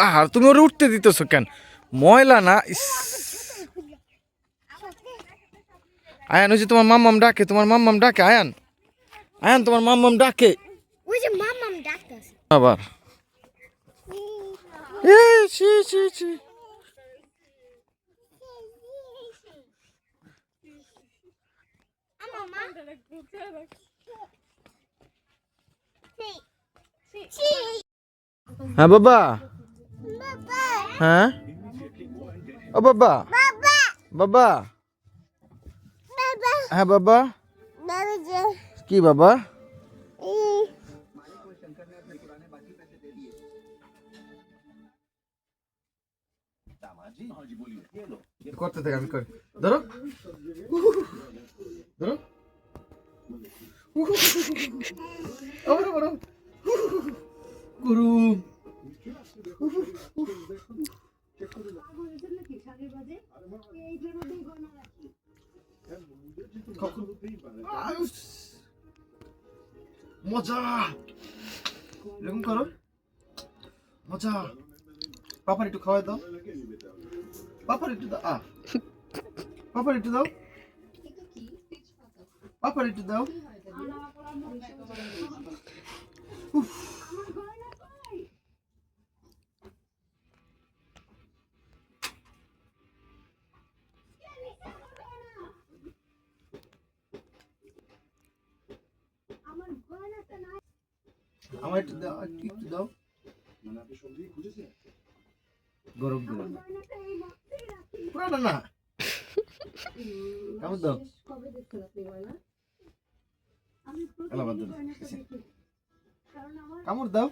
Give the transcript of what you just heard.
আর তুমি ওরে উঠতে দিতেছো কেন? ময়লা না। আয়ান, ওই যে তোমার মাম্মাম ডাকে, তোমার মাম্মাম ডাকে। আয়ান, আয়ান, তোমার মাম্মাম ডাকে। ওই যে মামাম ডাকতেছে আবার ছি ছি ছি। হ্যাঁ বাবা, হ্যাঁ ও বাবা, বাবা, হ্যাঁ বাবা, কি বাবা? করতে থাকে, আমি করি। ধরো ধরো, গুরু মজা, এরকম করো, মজা। পাপার একটু খাওয়াই দাও, পাপার একটু দাও, পাপার একটু দাও, পাপার একটু দাও। আমার একটু দাও, একটু দাও, গরম গরম পুরানো না, কামড় দাও, কামড় দাও।